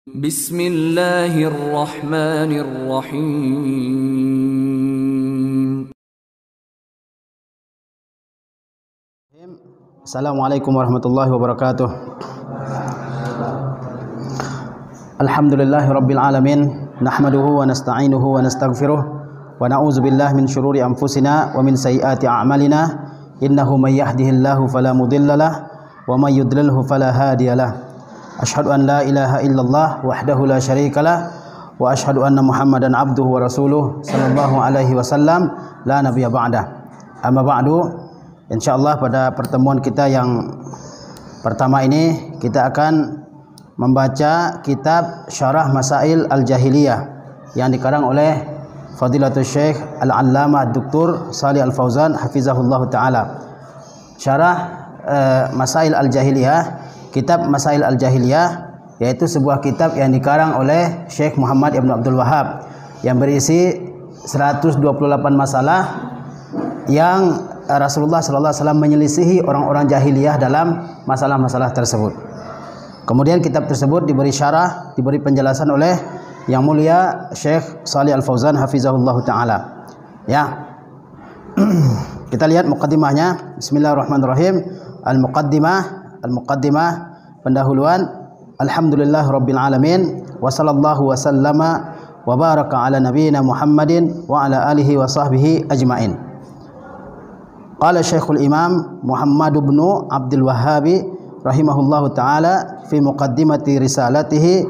Bismillahirrahmanirrahim. Assalamualaikum warahmatullahi wabarakatuh. Alhamdulillahi rabbil alamin. Nahmaduhu wa nasta'inuhu wa nastaghfiruh. Wa na'udzu billahi min syururi anfusina wa min sayyiati a'malina. Innahu may yahdihillahu fala mudhillalah wa may yudlilhu fala hadiyalah. Asyhadu an la ilaha illallah wahdahu la syarikalah wa asyhadu anna Muhammadan abduhu wa rasuluh sallallahu alaihi wasallam la nabiyya ba'dah. Amma ba'du, insyaallah pada pertemuan kita yang pertama ini kita akan membaca kitab Syarah Masail Al-Jahiliyah yang dikarang oleh Fadilatul Syekh Al-Allamah Dr. Shalih Al-Fauzan hafizahullah taala. Syarah Masail Al-Jahiliyah, kitab Masail Al-Jahiliyah yaitu sebuah kitab yang dikarang oleh Syekh Muhammad Ibn Abdul Wahhab yang berisi 128 masalah yang Rasulullah sallallahu alaihi wasallam menyelisihi orang-orang jahiliyah dalam masalah-masalah tersebut. Kemudian kitab tersebut diberi syarah, diberi penjelasan oleh yang mulia Syekh Shalih Al-Fauzan hafizahullah taala. Ya. Kita lihat muqaddimahnya. Bismillahirrahmanirrahim. Al-muqaddimah pendahuluan. Alhamdulillah rabbil alamin wa sallallahu wa sallama wa baraka ala nabiyyina Muhammadin wa ala alihi wa sahbihi ajmain. Qala Syekhul Imam Muhammad bin Abdul Wahhab rahimahullahu taala fi muqaddimati risalatihi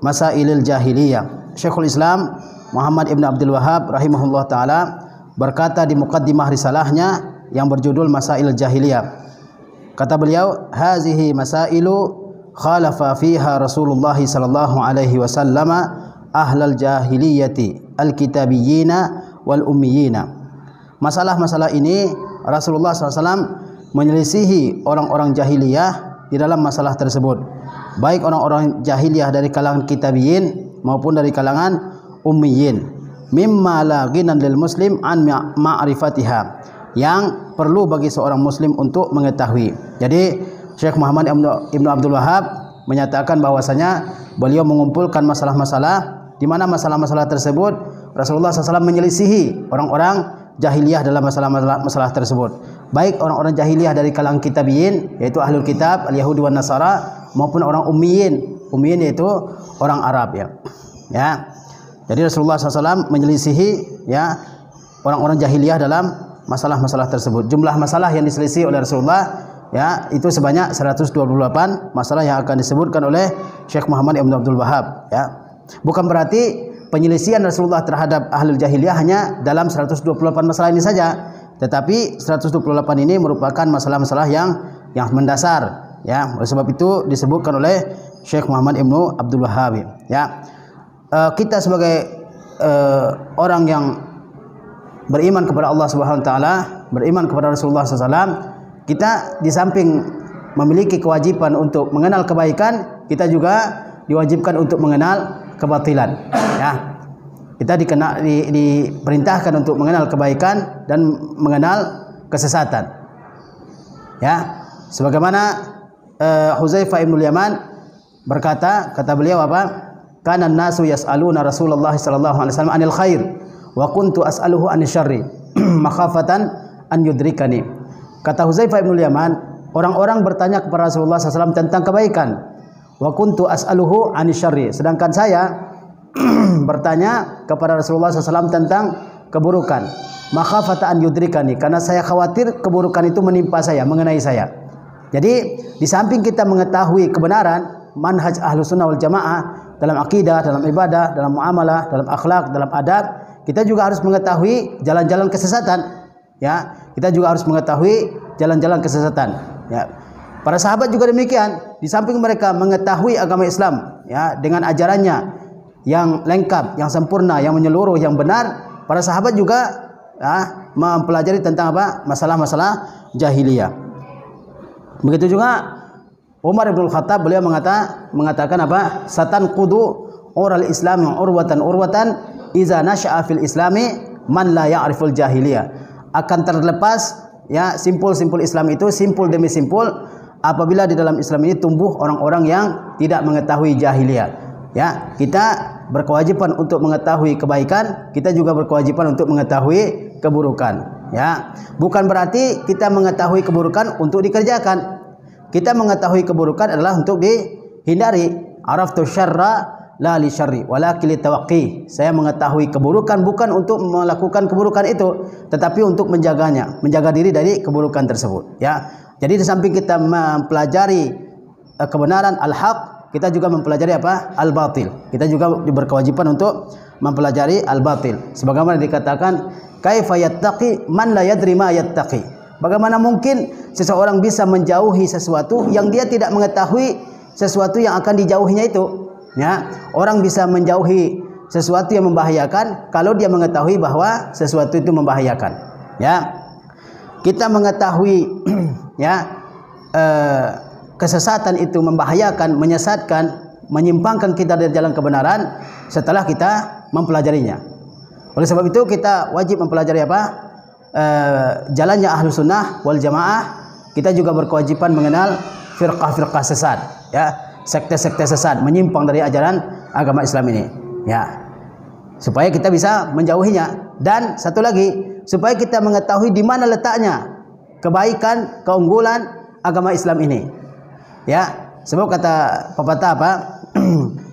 Masailil Jahiliyah. Syekhul Islam Muhammad ibn Abdul Wahhab rahimahullahu taala berkata di muqaddimah risalahnya yang berjudul Masail Jahiliyah. Kata beliau, hazihi masailu khalafa fiha Rasulullah sallallahu alaihi wasallam ahlal jahiliyati al-kitabiyyina wal ummiyina. Masalah-masalah ini Rasulullah SAW menyelisihi orang-orang jahiliyah di dalam masalah tersebut, baik orang-orang jahiliyah dari kalangan kitabiyin maupun dari kalangan ummiyin, mimma la ghinan lil muslim an ma'rifatiha, yang perlu bagi seorang muslim untuk mengetahui. Jadi Syekh Muhammad Ibn Abdul Wahhab menyatakan bahwasanya beliau mengumpulkan masalah-masalah di mana masalah-masalah tersebut Rasulullah SAW menyelisihi orang-orang jahiliyah dalam masalah tersebut, baik orang-orang jahiliyah dari kalangan kitabiyin yaitu ahlul kitab al-yahudi wan nasara maupun orang ummiyin yaitu orang Arab ya. Jadi Rasulullah SAW menyelisihi ya orang-orang jahiliyah dalam masalah-masalah tersebut. Jumlah masalah yang diselisih oleh Rasulullah ya itu sebanyak 128 masalah yang akan disebutkan oleh Syekh Muhammad Ibn Abdul Wahhab ya. Bukan berarti penyelisihan Rasulullah terhadap ahlul jahiliyah hanya dalam 128 masalah ini saja, tetapi 128 ini merupakan masalah-masalah yang mendasar ya. Oleh sebab itu disebutkan oleh Syekh Muhammad Ibn Abdul Wahhab ya. Kita sebagai orang yang beriman kepada Allah Subhanahu wa taala, beriman kepada Rasulullah SAW, kita di samping memiliki kewajiban untuk mengenal kebaikan, kita juga diwajibkan untuk mengenal kebatilan ya. Kita diperintahkan untuk mengenal kebaikan dan mengenal kesesatan ya. Sebagaimana Huzaifah ibn Yaman berkata, kata beliau apa? Kana an-nasu yas'aluna Rasulullah sallallahu alaihi wasallam anil khair wa kuntu as'aluhu anil syarri makhafatan an yudrikani. Kata Huzaifah ibn Yaman, orang-orang bertanya kepada Rasulullah SAW tentang kebaikan, wa kuntu as'aluhu anil syarri, sedangkan saya bertanya kepada Rasulullah SAW tentang keburukan, makhafatan an yudrikani, karena saya khawatir keburukan itu menimpa saya, mengenai saya. Jadi di samping kita mengetahui kebenaran manhaj Ahlus Sunnah wal Jamaah dalam akidah, dalam ibadah, dalam muamalah, dalam akhlak, dalam adab, kita juga harus mengetahui jalan-jalan kesesatan ya. Kita juga harus mengetahui jalan-jalan kesesatan ya. Para sahabat juga demikian, di samping mereka mengetahui agama Islam ya dengan ajarannya yang lengkap, yang sempurna, yang menyeluruh, yang benar, para sahabat juga ya, mempelajari tentang apa? Masalah-masalah jahiliyah. Begitu juga Umar bin Khattab, beliau mengatakan apa? Satan qudu ural Islam urwatan iza nasya'a fil islami man la ya'riful jahiliyah. Akan terlepas ya simpul-simpul Islam itu, simpul demi simpul, apabila di dalam Islam ini tumbuh orang-orang yang tidak mengetahui jahiliyah. Ya, kita berkewajiban untuk mengetahui kebaikan, kita juga berkewajiban untuk mengetahui keburukan. Ya, bukan berarti kita mengetahui keburukan untuk dikerjakan. Kita mengetahui keburukan adalah untuk dihindari. Araftu syarra la li syarri walakin li tawaqqi. Saya mengetahui keburukan bukan untuk melakukan keburukan itu, tetapi untuk menjaganya, menjaga diri dari keburukan tersebut. Ya. Jadi di samping kita mempelajari kebenaran al-haq, kita juga mempelajari apa? Al-batil. Kita juga berkewajiban untuk mempelajari al-batil. Sebagaimana dikatakan, kaifa yattaqi man la yadri ma yattaqi. Bagaimana mungkin seseorang bisa menjauhi sesuatu yang dia tidak mengetahui sesuatu yang akan dijauhinya itu? Ya, orang bisa menjauhi sesuatu yang membahayakan kalau dia mengetahui bahwa sesuatu itu membahayakan. Ya, kita mengetahui ya kesesatan itu membahayakan, menyesatkan, menyimpangkan kita dari jalan kebenaran setelah kita mempelajarinya. Oleh sebab itu kita wajib mempelajari apa? Jalannya ahlu sunnah wal jamaah. Kita juga berkewajiban mengenal firqah-firqah sesat, ya, sekte-sekte sesat, menyimpang dari ajaran agama Islam ini, ya, supaya kita bisa menjauhinya. Dan satu lagi, supaya kita mengetahui di mana letaknya kebaikan, keunggulan agama Islam ini. Ya, sebab kata pepatah apa?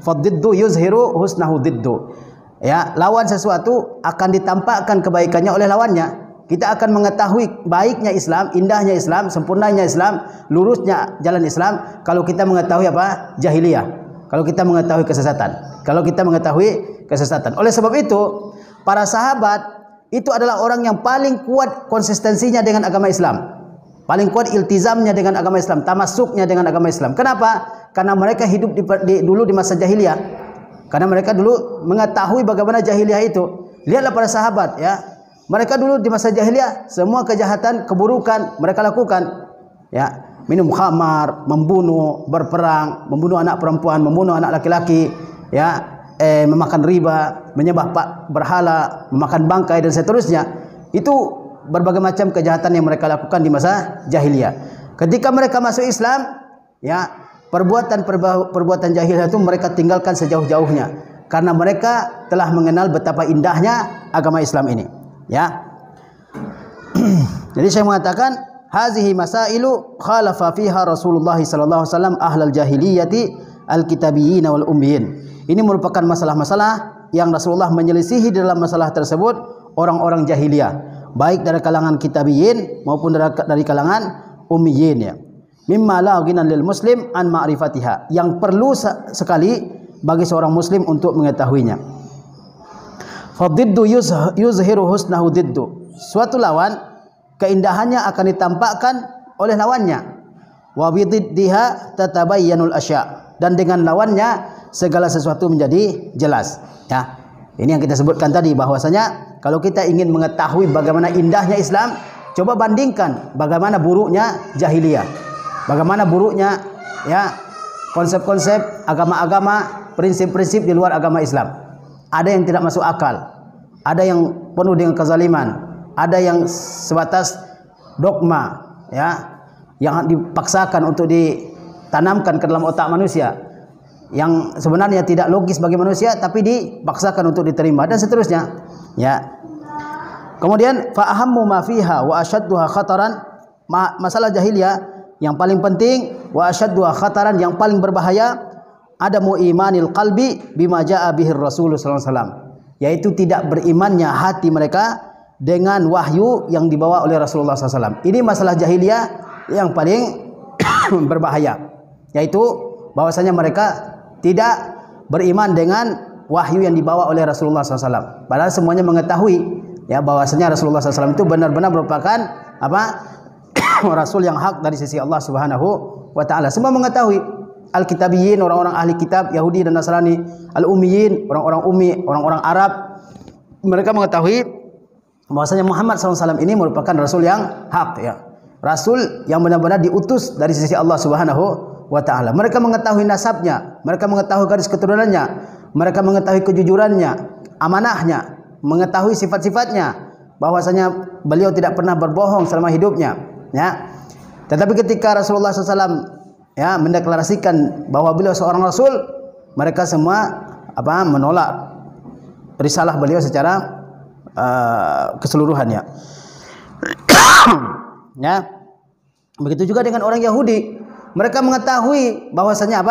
Faddiddu yuzhiru husnahu diddu. Ya, lawan sesuatu akan ditampakkan kebaikannya oleh lawannya. Kita akan mengetahui baiknya Islam, indahnya Islam, sempurnanya Islam, lurusnya jalan Islam kalau kita mengetahui apa? Jahiliyah. Kalau kita mengetahui kesesatan. Kalau kita mengetahui kesesatan. Oleh sebab itu, para sahabat itu adalah orang yang paling kuat konsistensinya dengan agama Islam. Paling kuat iltizamnya dengan agama Islam, tamasuknya dengan agama Islam. Kenapa? Karena mereka hidup dulu di masa jahiliyah. Karena mereka dulu mengetahui bagaimana jahiliyah itu. Lihatlah para sahabat, ya. Mereka dulu di masa jahiliyah semua kejahatan, keburukan mereka lakukan. Ya, minum khamar, membunuh, berperang, membunuh anak perempuan, membunuh anak laki-laki, ya, memakan riba, menyembah berhala, memakan bangkai dan seterusnya. Itu berbagai macam kejahatan yang mereka lakukan di masa jahiliyah. Ketika mereka masuk Islam, ya, perbuatan jahiliyah itu mereka tinggalkan sejauh-jauhnya karena mereka telah mengenal betapa indahnya agama Islam ini. Ya. Jadi saya mengatakan hazihi masailu khalafa fiha Rasulullah sallallahu alaihi wasallam ahlal jahiliyati al-kitabiyyin wal ummiyin. Ini merupakan masalah-masalah yang Rasulullah menyelisihi dalam masalah tersebut orang-orang jahiliyah, baik dari kalangan kitabiyyin maupun dari kalangan ummiyin, ya. Mimma la ghinan lil muslim an ma'rifatiha, yang perlu sekali bagi seorang muslim untuk mengetahuinya. Fadiddu yuzhiru husnahu diddu. Suatu lawan keindahannya akan ditampakkan oleh lawannya. Wa bididdiha tatabayyanul asya. Dan dengan lawannya segala sesuatu menjadi jelas. Ya. Ini yang kita sebutkan tadi, bahwasanya kalau kita ingin mengetahui bagaimana indahnya Islam, coba bandingkan bagaimana buruknya jahiliyah. Bagaimana buruknya, ya, konsep-konsep agama-agama, prinsip-prinsip di luar agama Islam. Ada yang tidak masuk akal, ada yang penuh dengan kezaliman, ada yang sebatas dogma, ya, yang dipaksakan untuk ditanamkan ke dalam otak manusia, yang sebenarnya tidak logis bagi manusia tapi dipaksakan untuk diterima dan seterusnya, ya. Kemudian fa ahammu ma fiha wa ashadduha khataran, masalah jahiliyah yang paling penting, wa ashadduha khataran, yang paling berbahaya, adamu imanil qalbi bima jaa bihir Rasul sallallahu alaihi wasallam, yaitu tidak berimannya hati mereka dengan wahyu yang dibawa oleh Rasulullah SAW. Ini masalah jahiliyah yang paling berbahaya, yaitu bahwasanya mereka tidak beriman dengan wahyu yang dibawa oleh Rasulullah SAW. Padahal semuanya mengetahui, ya, bahwasanya Rasulullah SAW itu benar-benar merupakan apa? Rasul yang hak dari sisi Allah Subhanahu wa taala. Semua mengetahui. Al-kitabiyyin, orang-orang ahli kitab, Yahudi dan Nasrani, al-ummiyin, orang-orang ummi, orang-orang Arab, mereka mengetahui bahwasanya Muhammad SAW ini merupakan Rasul yang hak, ya, Rasul yang benar-benar diutus dari sisi Allah Subhanahu wa taala. Mereka mengetahui nasabnya, mereka mengetahui garis keturunannya, mereka mengetahui kejujurannya, amanahnya, mengetahui sifat-sifatnya, bahwasanya beliau tidak pernah berbohong selama hidupnya, ya. Tetapi ketika Rasulullah SAW ya mendeklarasikan bahwa beliau seorang rasul, mereka semua menolak risalah beliau secara keseluruhannya. Ya. Begitu juga dengan orang Yahudi. Mereka mengetahui bahwasanya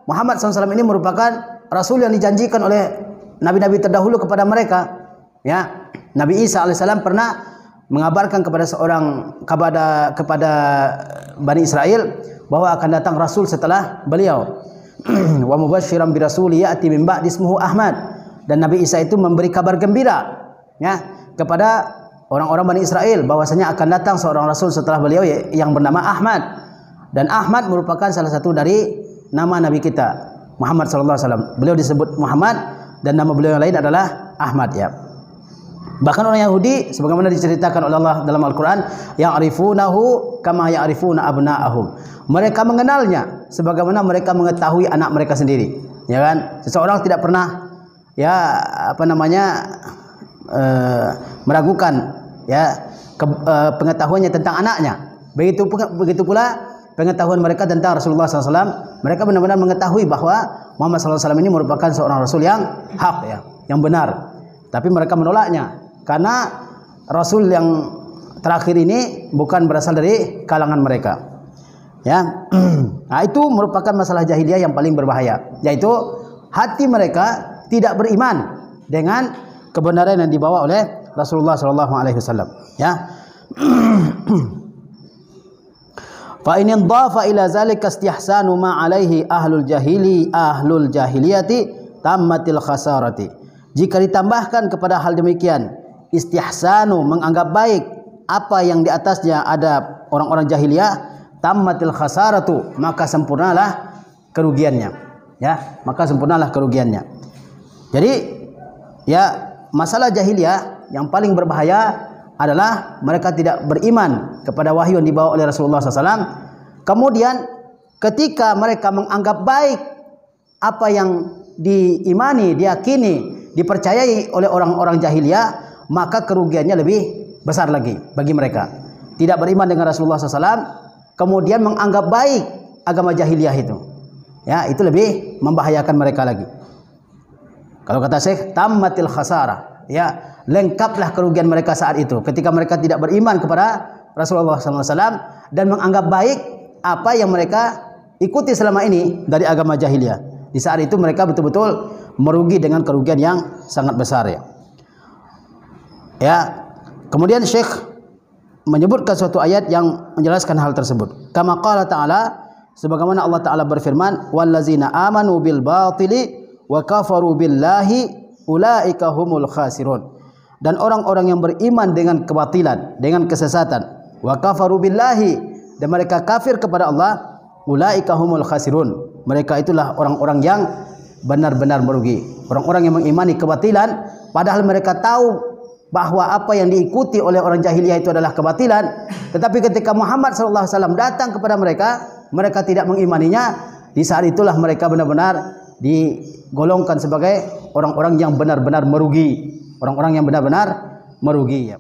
Muhammad SAW ini merupakan rasul yang dijanjikan oleh nabi-nabi terdahulu kepada mereka. Ya, Nabi Isa alaihissalam pernah mengabarkan kepada Bani Israel bahwa akan datang rasul setelah beliau. Wa mubasysyiran bi rasuli ya'ti min ba'di ismuhu Ahmad. Dan Nabi Isa itu memberi kabar gembira ya kepada orang-orang Bani Israel bahwasanya akan datang seorang rasul setelah beliau yang bernama Ahmad. Dan Ahmad merupakan salah satu dari nama nabi kita, Muhammad sallallahu alaihi wasallam. Beliau disebut Muhammad dan nama beliau yang lain adalah Ahmad ya. Bahkan orang Yahudi sebagaimana diceritakan oleh Allah dalam Al-Qur'an, ya'rifunahu kama ya'rifuna abna'ahum. Mereka mengenalnya sebagaimana mereka mengetahui anak mereka sendiri. Ya kan? Seseorang tidak pernah meragukan ya pengetahuannya tentang anaknya. Begitu pula pengetahuan mereka tentang Rasulullah SAW. Mereka benar-benar mengetahui bahwa Muhammad SAW ini merupakan seorang Rasul yang hak ya, yang benar. Tapi mereka menolaknya karena Rasul yang terakhir ini bukan berasal dari kalangan mereka. Ya, nah itu merupakan masalah jahiliyah yang paling berbahaya, yaitu hati mereka tidak beriman dengan kebenaran yang dibawa oleh Rasulullah SAW. Ya. Fa in dhafa ila zalika istihsanu ma alaihi ahlul jahiliyati tammatil khasarati. Jika ditambahkan kepada hal demikian, istihsanu menganggap baik apa yang di atasnya ada orang-orang jahiliyah, tammatil khasaratu, maka sempurnalah kerugiannya. Ya, maka sempurnalah kerugiannya. Jadi ya, masalah jahiliyah yang paling berbahaya adalah mereka tidak beriman kepada wahyu yang dibawa oleh Rasulullah SAW. Kemudian ketika mereka menganggap baik apa yang diimani, diyakini, dipercayai oleh orang-orang jahiliyah, maka kerugiannya lebih besar lagi bagi mereka. Tidak beriman dengan Rasulullah SAW, kemudian menganggap baik agama jahiliyah itu. Ya, itu lebih membahayakan mereka lagi. Kalau kata Syekh, tammatil khasarah, ya, lengkaplah kerugian mereka saat itu ketika mereka tidak beriman kepada Rasulullah SAW dan menganggap baik apa yang mereka ikuti selama ini dari agama jahiliyah. Di saat itu mereka betul-betul merugi dengan kerugian yang sangat besar ya. Ya, kemudian Syekh menyebutkan suatu ayat yang menjelaskan hal tersebut. Kama qala ta'ala, sebagaimana Allah Ta'ala berfirman, wallazina amanu bil batili wa kafaru billahi ulaika humul khasirun. Dan orang-orang yang beriman dengan kebatilan, dengan kesesatan, wa kafaru billahi, dan mereka kafir kepada Allah, ulaika humul khasirun. Mereka itulah orang-orang yang benar-benar merugi. Orang-orang yang mengimani kebatilan padahal mereka tahu bahwa apa yang diikuti oleh orang jahiliyah itu adalah kebatilan, tetapi ketika Muhammad SAW datang kepada mereka, mereka tidak mengimaninya. Di saat itulah mereka benar-benar digolongkan sebagai orang-orang yang benar-benar merugi, orang-orang yang benar-benar merugi ya.